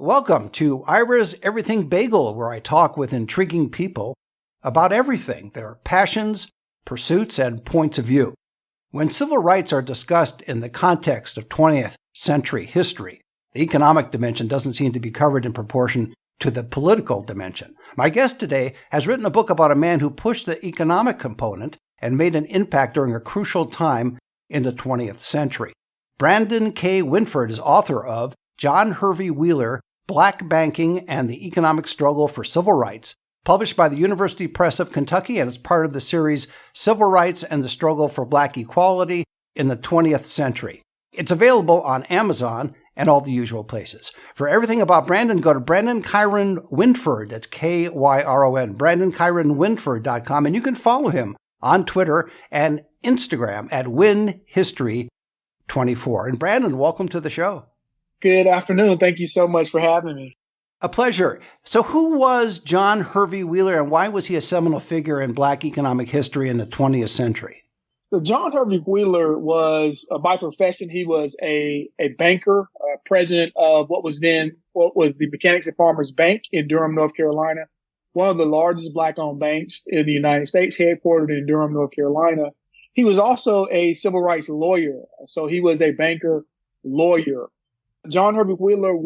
Welcome to Ira's Everything Bagel, where I talk with intriguing people about everything, their passions, pursuits, and points of view. When civil rights are discussed in the context of 20th century history, the economic dimension doesn't seem to be covered in proportion to the political dimension. My guest today has written a book about a man who pushed the economic component and made an impact during a crucial time in the 20th century. Brandon K. Winford is author of John Hervey Wheeler, Black Banking and the Economic Struggle for Civil Rights, published by the University Press of Kentucky, and it's part of the series Civil Rights and the Struggle for Black Equality in the 20th Century. It's available on Amazon and all the usual places. For everything about Brandon, go to Brandon Kyron Winford, that's Kyron, BrandonKyronWinford.com, and you can follow him on Twitter and Instagram at WinHistory24. And Brandon, welcome to the show. Good afternoon. Thank you so much for having me. A pleasure. So who was John Hervey Wheeler, and why was he a seminal figure in Black economic history in the 20th century? So John Hervey Wheeler was, by profession, he was a banker, president of what was the Mechanics and Farmers Bank in Durham, North Carolina, one of the largest Black-owned banks in the United States, headquartered in Durham, North Carolina. He was also a civil rights lawyer. So he was a banker, lawyer. John Hervey Wheeler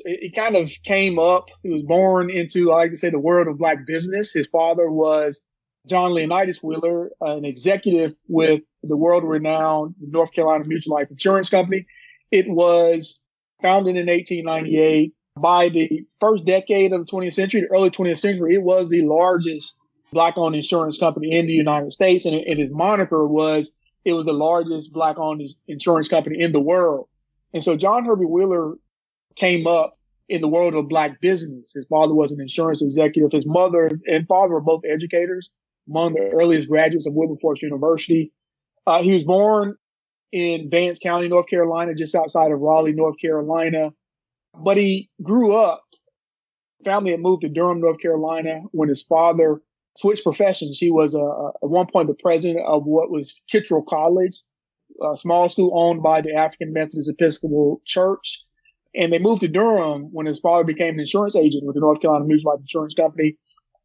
he kind of came up. He was born into, I like to say, the world of Black business. His father was John Leonidas Wheeler, an executive with the world-renowned North Carolina Mutual Life Insurance Company. It was founded in 1898. By the first decade of the 20th century, the early 20th century, it was the largest Black-owned insurance company in the United States. And his moniker was, it was the largest Black-owned insurance company in the world. And so John Hervey Wheeler came up in the world of Black business. His father was an insurance executive. His mother and father were both educators, among the earliest graduates of Wilberforce University. He was born in Vance County, North Carolina, just outside of Raleigh, North Carolina. But he grew up, family had moved to Durham, North Carolina when his father switched professions. He was at one point the president of what was Kittrell College, a small school owned by the African Methodist Episcopal Church. And they moved to Durham when his father became an insurance agent with the North Carolina Mutual Life Insurance Company.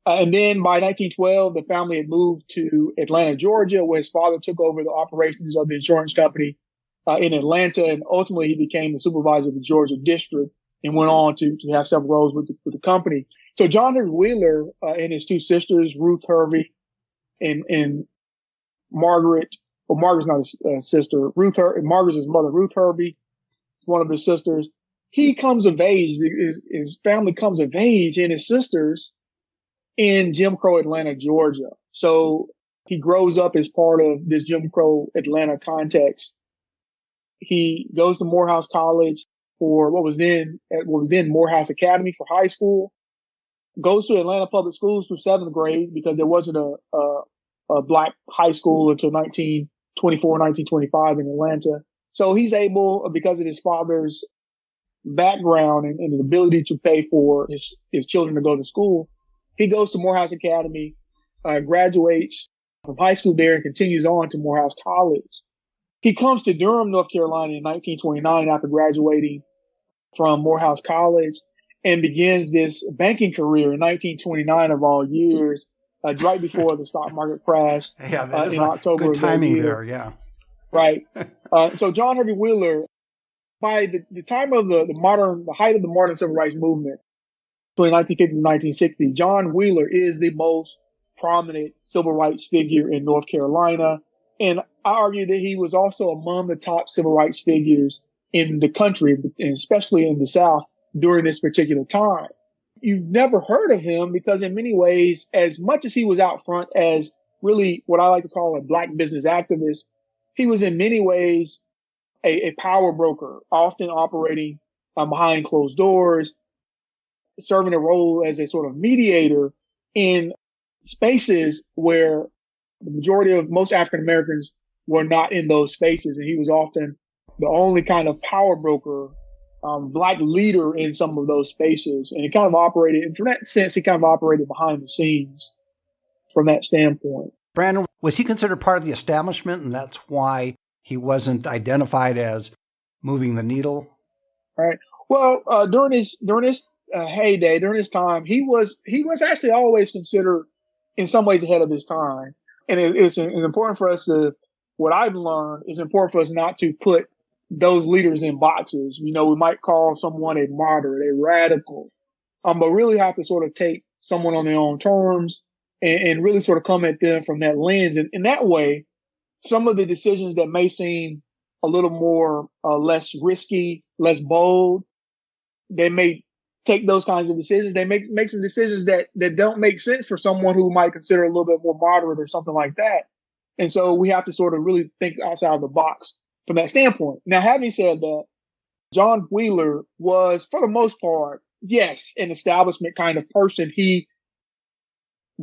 And then by 1912, the family had moved to Atlanta, Georgia, where his father took over the operations of the insurance company in Atlanta. And ultimately, he became the supervisor of the Georgia district and went on to have several roles with the company. So John Hervey Wheeler and his two sisters, Ruth Hervey and Margaret. Well, Margaret's not his sister. Margaret's his mother, Ruth Hervey, one of his sisters. He comes of age, his family comes of age, and his sisters in Jim Crow Atlanta, Georgia. So he grows up as part of this Jim Crow Atlanta context. He goes to Morehouse College for what was then Morehouse Academy for high school. Goes to Atlanta Public Schools through 7th grade because there wasn't a Black high school until 1925 in Atlanta. So he's able, because of his father's background and his ability to pay for his children to go to school, he goes to Morehouse Academy, graduates from high school there and continues on to Morehouse College. He comes to Durham, North Carolina in 1929 after graduating from Morehouse College and begins this banking career in 1929 of all years. Right before the stock market crashed in October. Good timing there, yeah. Right. So John Hervey Wheeler, by the time of the height of the modern civil rights movement, between 1950s and 1960s, John Wheeler is the most prominent civil rights figure in North Carolina. And I argue that he was also among the top civil rights figures in the country, and especially in the South during this particular time. You've never heard of him because in many ways, as much as he was out front as really what I like to call a Black business activist, he was in many ways a power broker, often operating behind closed doors, serving a role as a sort of mediator in spaces where the majority of most African Americans were not in those spaces. And he was often the only kind of power broker, Black leader in some of those spaces. And he kind of operated, in that sense, he kind of operated behind the scenes from that standpoint. Brandon, was he considered part of the establishment, and that's why he wasn't identified as moving the needle? Right. Well, during his heyday, during his time, he was actually always considered in some ways ahead of his time, and it's important for us to. What I've learned is important for us not to put those leaders in boxes. You know, we might call someone a moderate, a radical, but really have to sort of take someone on their own terms and really sort of come at them from that lens. And in that way, some of the decisions that may seem a little more less risky, less bold, they may take those kinds of decisions. They make some decisions that don't make sense for someone who might consider a little bit more moderate or something like that. And so we have to sort of really think outside of the box from that standpoint. Now, having said that, John Wheeler was, for the most part, yes, an establishment kind of person. He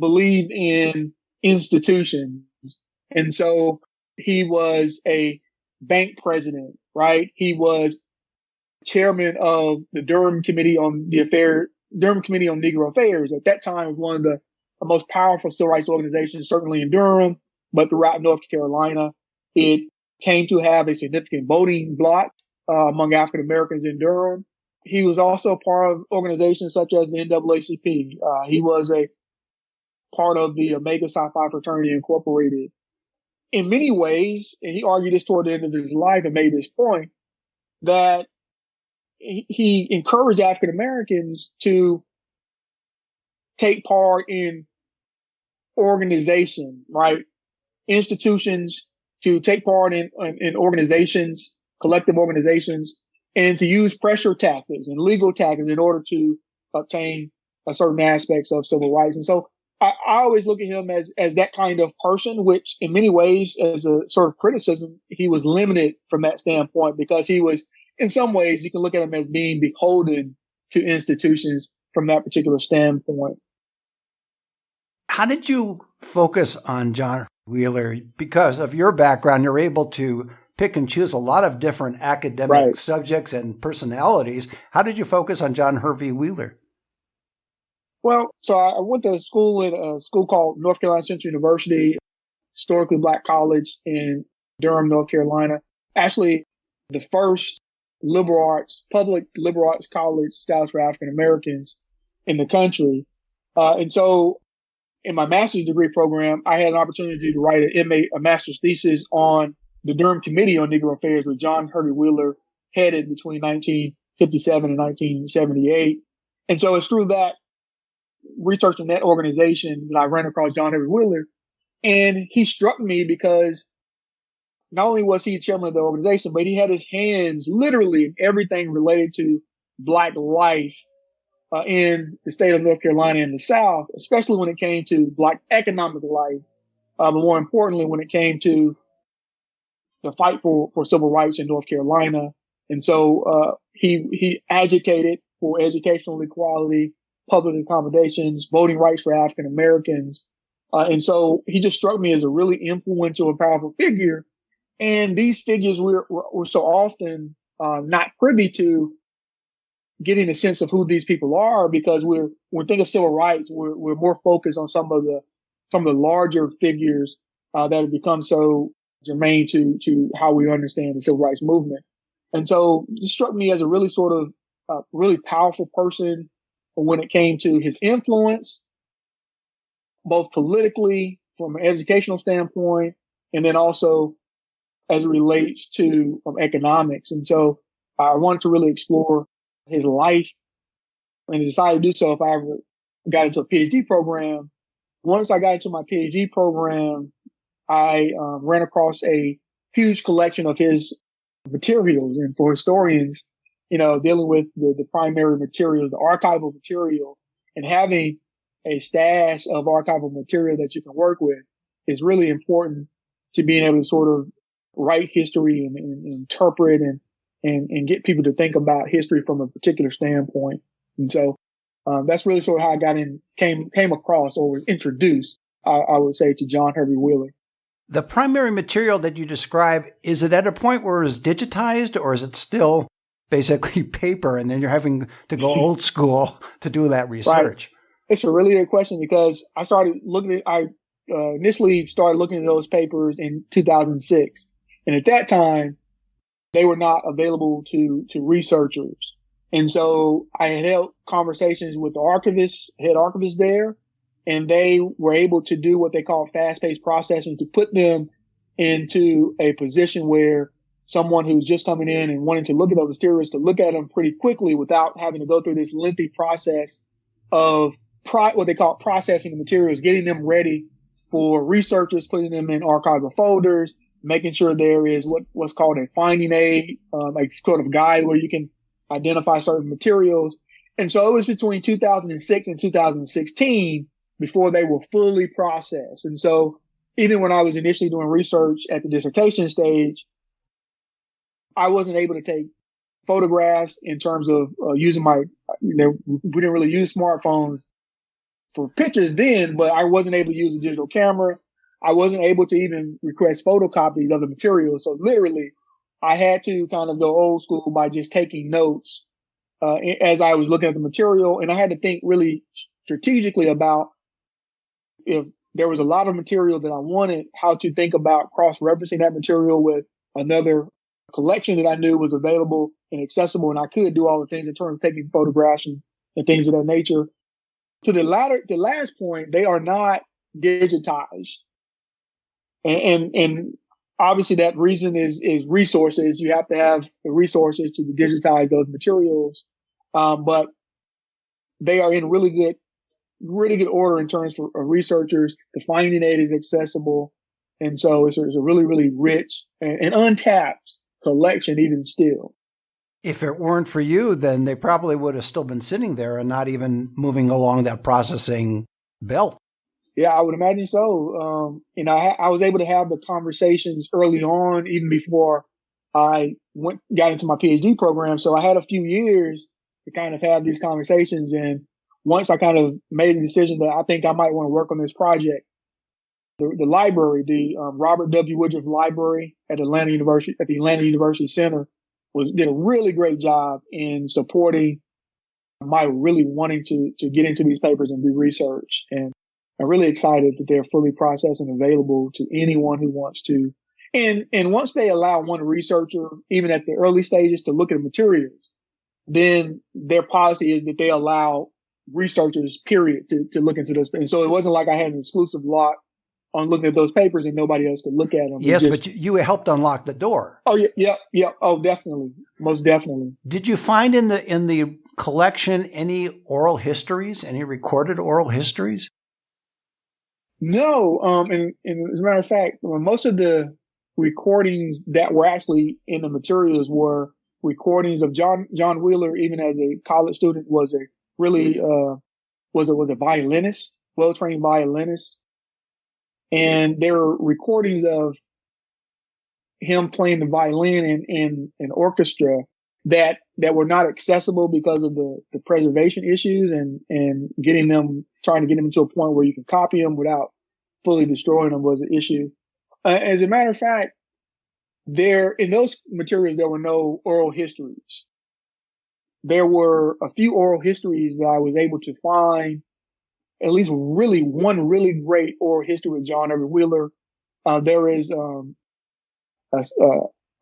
believed in institutions. And so he was a bank president, right? He was chairman of the Durham Committee on Negro Affairs. At that time, it was one of the most powerful civil rights organizations, certainly in Durham, but throughout North Carolina. It came to have a significant voting bloc among African Americans in Durham. He was also part of organizations such as the NAACP. He was a part of the Omega Psi Phi Fraternity Incorporated. In many ways, and he argued this toward the end of his life and made this point, that he encouraged African Americans to take part in organization, right? Institutions, to take part in organizations, collective organizations, and to use pressure tactics and legal tactics in order to obtain certain aspects of civil rights. And so I always look at him as that kind of person, which in many ways, as a sort of criticism, he was limited from that standpoint because he was, in some ways, you can look at him as being beholden to institutions from that particular standpoint. How did you focus on John Wheeler? Because of your background, you're able to pick and choose a lot of different academic subjects and personalities. How did you focus on John Hervey Wheeler? Well, so I went to school at a school called North Carolina Central University, historically black college in Durham, North Carolina. Actually, the first public liberal arts college established for African Americans in the country. And so in my master's degree program, I had an opportunity to write a master's thesis on the Durham Committee on Negro Affairs, which John Hervey Wheeler headed between 1957 and 1978. And so it's through that research in that organization that I ran across John Hervey Wheeler. And he struck me because not only was he chairman of the organization, but he had his hands literally in everything related to black life in the state of North Carolina and the South, especially when it came to black economic life, but more importantly, when it came to the fight for civil rights in North Carolina. And so he agitated for educational equality, public accommodations, voting rights for African Americans. And so he just struck me as a really influential and powerful figure. And these figures we're so often not privy to getting a sense of who these people are, because when we think of civil rights, we're more focused on some of the larger figures that have become so germane to how we understand the civil rights movement. And so it struck me as a really sort of really powerful person when it came to his influence, both politically from an educational standpoint, and then also as it relates to economics. And so I wanted to really explore his life, and I decided to do so if I ever got into a PhD program. Once I got into my PhD program, I ran across a huge collection of his materials. And for historians, dealing with the primary materials, the archival material, and having a stash of archival material that you can work with is really important to being able to sort of write history and interpret and get people to think about history from a particular standpoint. And so that's really sort of how I came across or was introduced, I would say, to John Hervey Wheeler. The primary material that you describe, is it at a point where it is digitized, or is it still basically paper and then you're having to go old school to do that research? Right. It's a really good question, because I initially started looking at those papers in 2006. And at that time, they were not available to researchers. And so I had held conversations with the archivist, head archivist there, and they were able to do what they call fast-paced processing to put them into a position where someone who's just coming in and wanting to look at those materials could look at them pretty quickly without having to go through this lengthy process of what they call processing the materials, getting them ready for researchers, putting them in archival folders, making sure there is what's called a finding aid, like sort of guide where you can identify certain materials. And so it was between 2006 and 2016 before they were fully processed. And so even when I was initially doing research at the dissertation stage, I wasn't able to take photographs in terms of using we didn't really use smartphones for pictures then, but I wasn't able to use a digital camera. I wasn't able to even request photocopies of the material. So literally, I had to kind of go old school by just taking notes as I was looking at the material. And I had to think really strategically about if there was a lot of material that I wanted, how to think about cross-referencing that material with another collection that I knew was available and accessible, and I could do all the things in terms of taking photographs and things of that nature. To the last point, they are not digitized. And obviously that reason is resources. You have to have the resources to digitize those materials. But they are in really good order in terms of researchers. The finding aid is accessible. And so it's a really, really rich and untapped collection even still. If it weren't for you, then they probably would have still been sitting there and not even moving along that processing belt. Yeah, I would imagine so. I was able to have the conversations early on, even before I got into my PhD program. So I had a few years to kind of have these conversations. And once I kind of made the decision that I think I might want to work on this project, the library, the Robert W. Woodruff Library at the Atlanta University Center did a really great job in supporting my really wanting to get into these papers and do research. And I'm really excited that they're fully processed and available to anyone who wants to. And once they allow one researcher, even at the early stages, to look at the materials, then their policy is that they allow researchers, period, to look into those. And so it wasn't like I had an exclusive lock on looking at those papers and nobody else could look at them. Yes, but you helped unlock the door. Oh, yeah. Oh, definitely. Most definitely. Did you find in the collection any oral histories, any recorded oral histories? No. And as a matter of fact, most of the recordings that were actually in the materials were recordings of John Wheeler, even as a college student, was a violinist, well-trained violinist. And there were recordings of him playing the violin in an orchestra that were not accessible because of the preservation issues and trying to get them to a point where you can copy them without fully destroying them was an issue. As a matter of fact, in those materials, there were no oral histories. There were a few oral histories that I was able to find, at least one really great oral history with John Everett Wheeler. There is a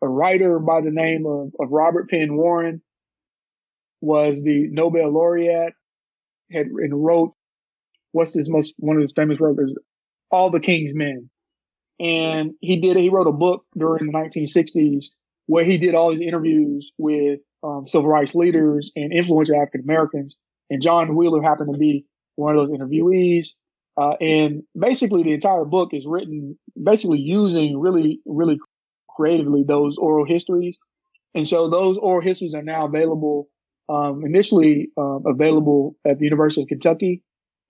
writer by the name of Robert Penn Warren, was the Nobel laureate, wrote one of his famous works, All the King's Men. And he wrote a book during the 1960s where he did all these interviews with civil rights leaders and influential African Americans. And John Wheeler happened to be one of those interviewees. And basically the entire book is written basically using really, really creatively those oral histories. And so those oral histories are now available, initially available at the University of Kentucky.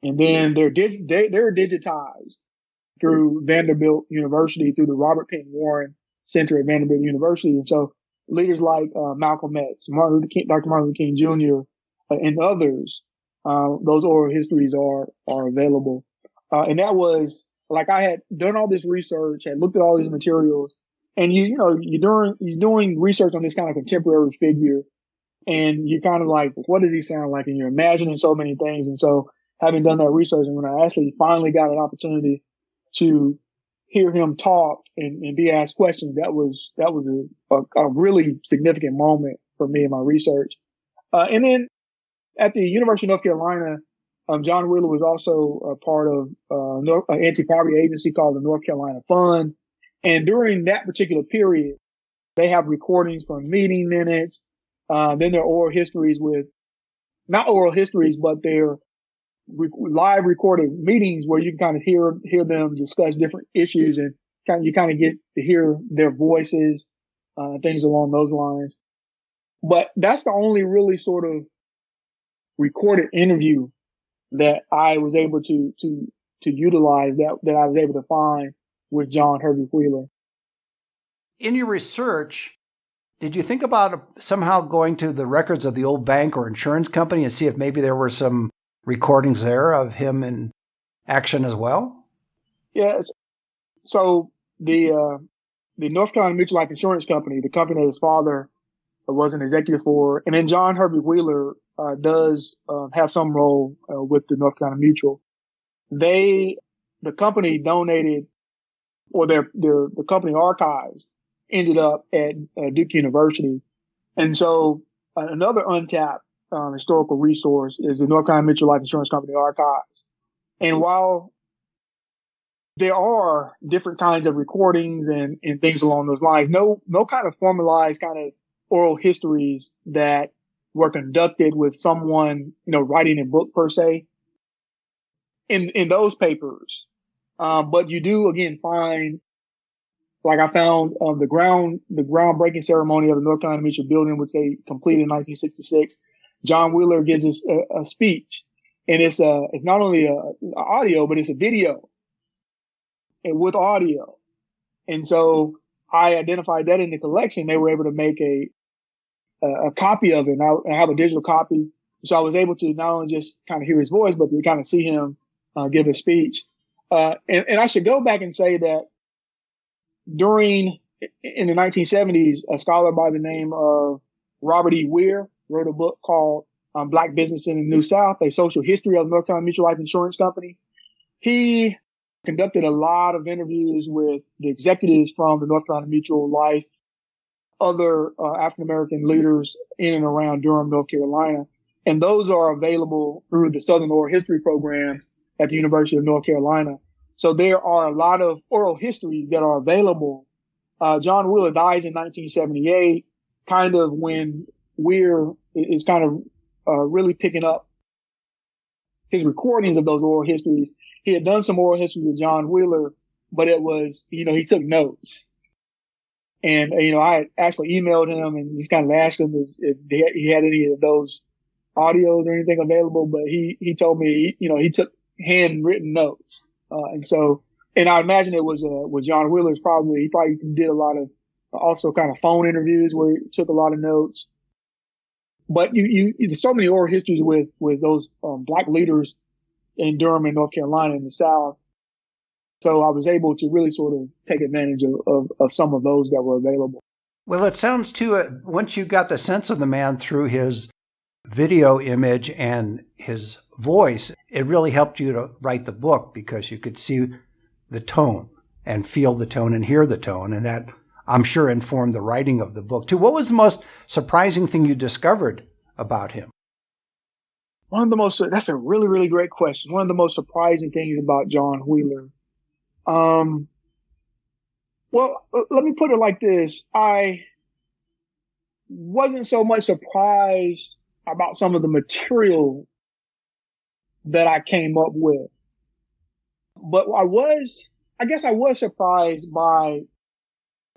And then they're digitized through Vanderbilt University, through the Robert Penn Warren Center at Vanderbilt University. And so leaders like Malcolm X, Dr. Martin Luther King Jr., and others, those oral histories are available. And that was like I had done all this research, had looked at all these materials, and you're doing research on this kind of contemporary figure, and you're kind of like, what does he sound like? And you're imagining so many things. And so having done that research, and when I actually finally got an opportunity to hear him talk and be asked questions, that was a really significant moment for me in my research. And then at the University of North Carolina, John Wheeler was also a part of an anti-poverty agency called the North Carolina Fund. And during that particular period, they have recordings from meeting minutes. Then there are oral histories with, not oral histories, but they're live recorded meetings where you can kind of hear them discuss different issues, and you kind of get to hear their voices, things along those lines. But that's the only really sort of recorded interview that I was able to utilize, that I was able to find with John Herbie Wheeler. In your research, did you think about somehow going to the records of the old bank or insurance company and see if maybe there were some recordings there of him in action as well? Yes. So the North Carolina Mutual Life Insurance Company, the company that his father was an executive for, and then John Herbie Wheeler does have some role with the North Carolina Mutual. The company donated, or the company archives ended up at Duke University. And so another untapped historical resource is the North Carolina Mutual Life Insurance Company archives. And while there are different kinds of recordings and things along those lines, no kind of formalized kind of oral histories that were conducted with someone, writing a book per se in those papers. But you do again find, like I found the groundbreaking ceremony of the North Carolina Mutual building, which they completed in 1966. John Wheeler gives us a speech, and it's not only a audio, but it's a video and with audio. And so I identified that in the collection. They were able to make a copy of it. And I have a digital copy. So I was able to not only just kind of hear his voice, but to kind of see him give a speech. And I should go back and say that in the 1970s, a scholar by the name of Robert E. Weir wrote a book called Black Business in the New South, A Social History of North Carolina Mutual Life Insurance Company. He conducted a lot of interviews with the executives from the North Carolina Mutual Life, other African-American leaders in and around Durham, North Carolina. And those are available through the Southern Oral History program at the University of North Carolina. So there are a lot of oral histories that are available. John Wheeler dies in 1978, kind of when Weir is kind of really picking up his recordings of those oral histories. He had done some oral history with John Wheeler, but it was, he took notes. And, I actually emailed him and just kind of asked him if he had any of those audios or anything available. But he told me, he took handwritten notes. And I imagine it was with John Wheeler, he probably did a lot of also kind of phone interviews where he took a lot of notes. But there's so many oral histories with those Black leaders in Durham and North Carolina in the South. So I was able to really sort of take advantage of some of those that were available. Well, it sounds too, once you got the sense of the man through his video image and his voice, it really helped you to write the book because you could see the tone and feel the tone and hear the tone. And that, I'm sure, informed the writing of the book too. What was the most surprising thing you discovered about him? That's a really, really great question. One of the most surprising things about John Wheeler. Well, let me put it like this. I wasn't so much surprised about some of the material that I came up with, but I guess I was surprised by,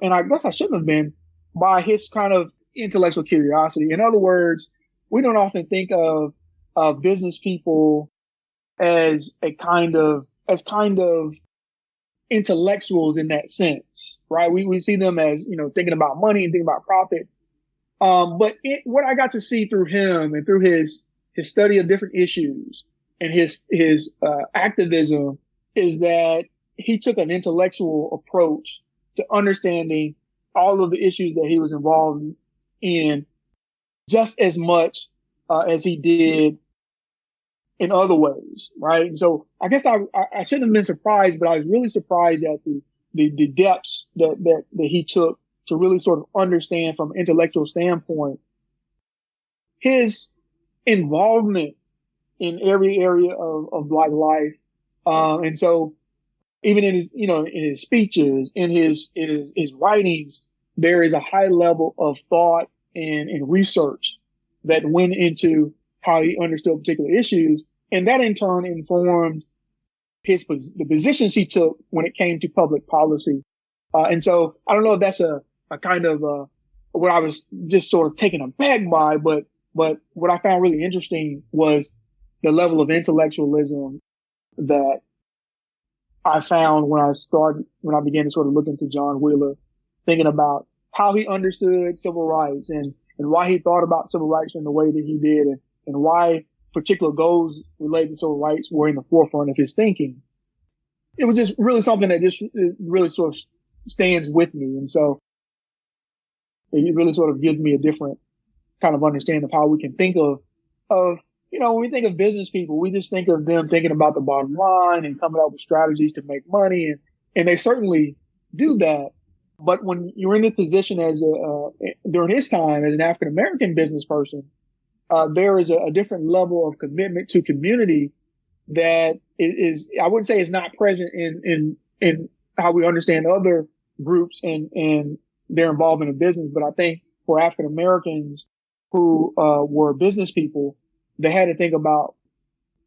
and I guess I shouldn't have been, by his kind of intellectual curiosity. In other words, we don't often think of business people as kind of intellectuals in that sense, right? We see them as, thinking about money and thinking about profit. But what I got to see through him and through his study of different issues and his activism is that he took an intellectual approach to understanding all of the issues that he was involved in just as much as he did in other ways, right? So I guess I shouldn't have been surprised, but I was really surprised at the depths that he took to really sort of understand from an intellectual standpoint his involvement in every area of Black life. And so even in his, in his speeches, in his writings, there is a high level of thought and research that went into how he understood particular issues. And that in turn informed the positions he took when it came to public policy. And so I don't know if that's a kind of, what I was just sort of taken aback by, but what I found really interesting was the level of intellectualism that I found when I began to sort of look into John Wheeler, thinking about how he understood civil rights and why he thought about civil rights in the way that he did and why particular goals related to civil rights were in the forefront of his thinking. It was just really something that just really sort of stands with me. And so it really sort of gives me a different kind of understanding of how we can think of, when we think of business people, we just think of them thinking about the bottom line and coming up with strategies to make money. And they certainly do that. But when you're in this position during his time as an African-American business person, there is a different level of commitment to community that is, I wouldn't say it's not present in how we understand other groups and their involvement in business. But I think for African-Americans who were business people, they had to think about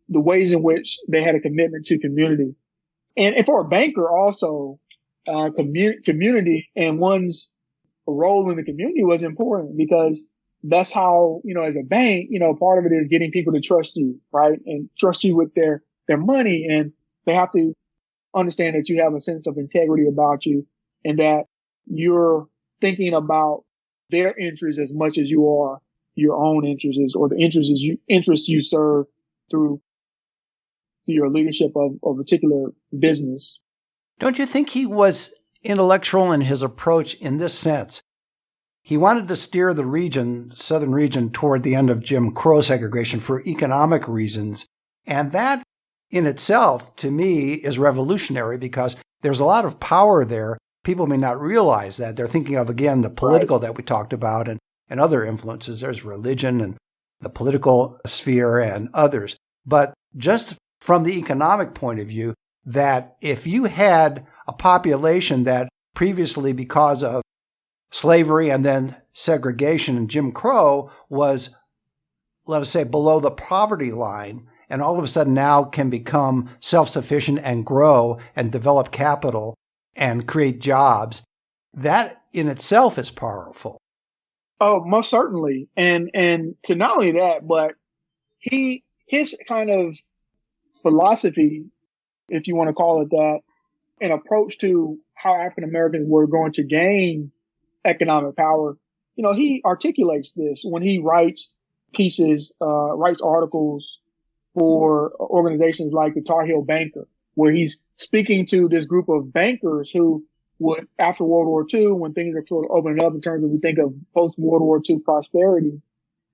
the ways in which they had a commitment to community. And for a banker also, community and one's role in the community was important because that's how, as a bank, part of it is getting people to trust you, right? And trust you with their money. And they have to understand that you have a sense of integrity about you and that you're thinking about their interests as much as you are your own interests or the interests you serve through your leadership of a particular business. Don't you think he was intellectual in his approach in this sense? He wanted to steer the southern region, toward the end of Jim Crow segregation for economic reasons. And that in itself, to me, is revolutionary because there's a lot of power there. People may not realize that. They're thinking of, again, the political that we talked about and other influences. There's religion and the political sphere and others. But just from the economic point of view, that if you had a population that previously, because of slavery and then segregation and Jim Crow, was, let us say, below the poverty line, and all of a sudden now can become self-sufficient and grow and develop capital and create jobs, that in itself is powerful. Oh, most certainly. And to not only that, but his kind of philosophy, if you want to call it that, an approach to how African Americans were going to gain economic power. He articulates this when he writes pieces, writes articles for organizations like the Tar Heel Banker, where he's speaking to this group of bankers who would, after World War II, when things are sort of opening up in terms of, we think of post-World War II prosperity,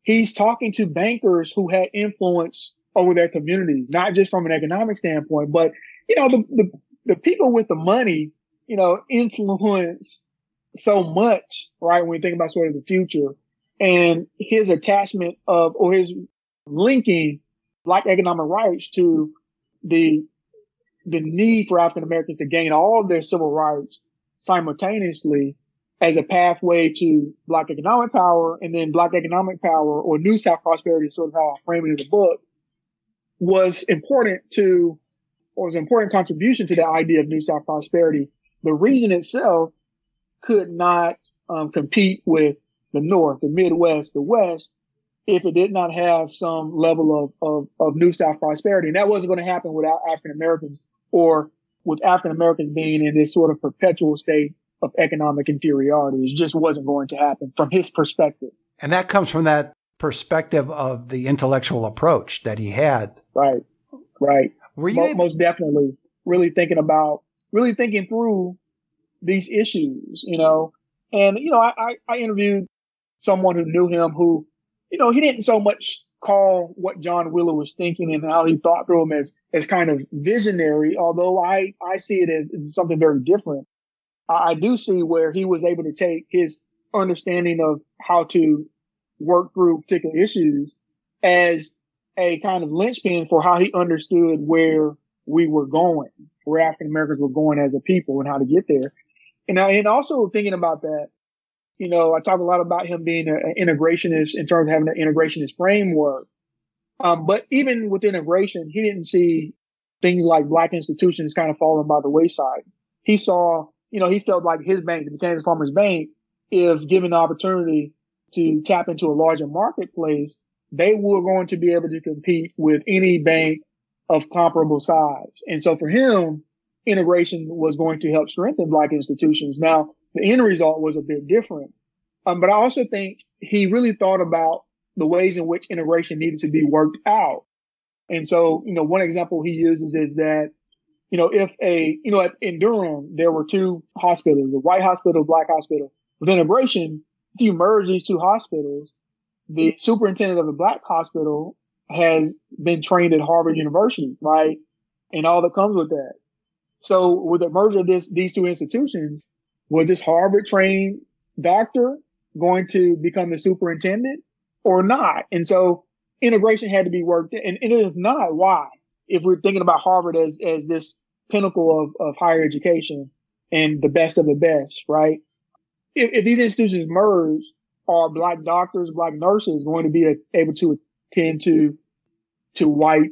he's talking to bankers who had influence over their communities, not just from an economic standpoint, but, the people with the money, influence so much, right? When we think about sort of the future and his attachment or his linking Black economic rights to the need for African Americans to gain all of their civil rights simultaneously as a pathway to Black economic power, and then Black economic power or New South prosperity, sort of how I frame it in the book, was an important contribution to the idea of New South prosperity. The region itself could not compete with the North, the Midwest, the West, if it did not have some level of New South prosperity. And that wasn't going to happen without African Americans, or with African Americans being in this sort of perpetual state of economic inferiority. It just wasn't going to happen from his perspective. And that comes from that perspective of the intellectual approach that he had. Right. Were you most definitely really thinking through these issues, and, I interviewed someone who knew him who, he didn't so much call what John Wheeler was thinking and how he thought through him as kind of visionary, although I see it as something very different. I do see where he was able to take his understanding of how to work through particular issues as a kind of linchpin for how he understood where we were going, where African Americans were going as a people and how to get there. And also thinking about that, I talk a lot about him being an integrationist in terms of having an integrationist framework. But even with integration, he didn't see things like Black institutions kind of falling by the wayside. He saw, he felt like his bank, the Mechanics and Farmers Bank, if given the opportunity to tap into a larger marketplace, they were going to be able to compete with any bank of comparable size. And so for him, integration was going to help strengthen Black institutions. Now, the end result was a bit different. But I also think he really thought about the ways in which integration needed to be worked out. And so, one example he uses is that, in Durham, there were two hospitals, the white hospital, black hospital. With integration, if you merge these two hospitals, the superintendent of the black hospital has been trained at Harvard University, right? And all that comes with that. So with the merger of these two institutions, was this Harvard trained doctor going to become the superintendent or not? And so integration had to be worked in. And if not, why? If we're thinking about Harvard as this pinnacle of higher education and the best of the best, right? If these institutions merge, are black doctors, black nurses going to be able to attend to white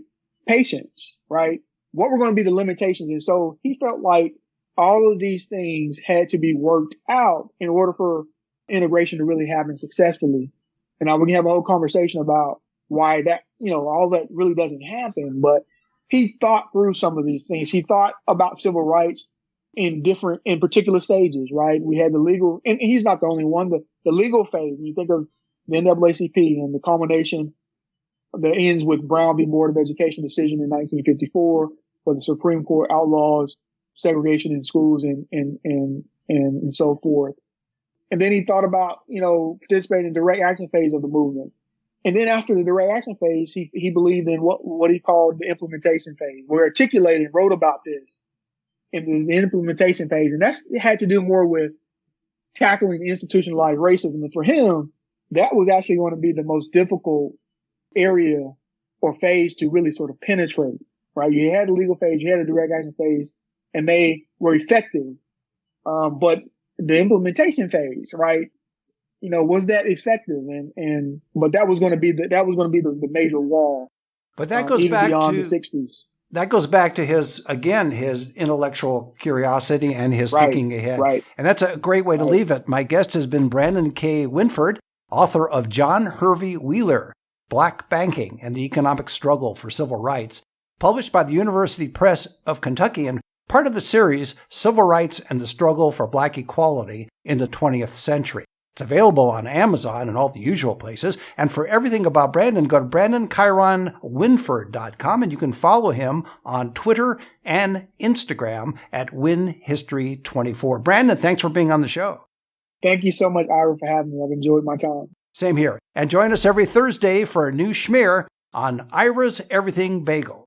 patients, right? What were going to be the limitations? And so he felt like all of these things had to be worked out in order for integration to really happen successfully. And we can have a whole conversation about why that, all that really doesn't happen. But he thought through some of these things. He thought about civil rights in particular stages, right? We had the legal, and he's not the only one, the legal phase. When you think of the NAACP and the culmination that ends with Brown v. Board of Education decision in 1954, where the Supreme Court outlaws segregation in schools and so forth. And then he thought about, participating in the direct action phase of the movement. And then after the direct action phase, he believed in what he called the implementation phase. We articulated and wrote about this in this implementation phase. And it had to do more with tackling institutionalized racism. And for him, that was actually going to be the most difficult area or phase to really sort of penetrate, right? You had a legal phase, you had a direct action phase, and they were effective. But the implementation phase, right? Was that effective? But that was going to be the major wall. But that goes back beyond to the 60s. That goes back to his intellectual curiosity and his thinking ahead. Right. And that's a great way to leave it. My guest has been Brandon K. Winford, author of John Hervey Wheeler, Black Banking and the Economic Struggle for Civil Rights, published by the University Press of Kentucky and part of the series Civil Rights and the Struggle for Black Equality in the 20th Century. It's available on Amazon and all the usual places. And for everything about Brandon, go to BrandonChironWinford.com, and you can follow him on Twitter and Instagram at WinHistory24. Brandon, thanks for being on the show. Thank you so much, Ira, for having me. I've enjoyed my time. Same here. And join us every Thursday for a new schmear on Ira's Everything Bagel.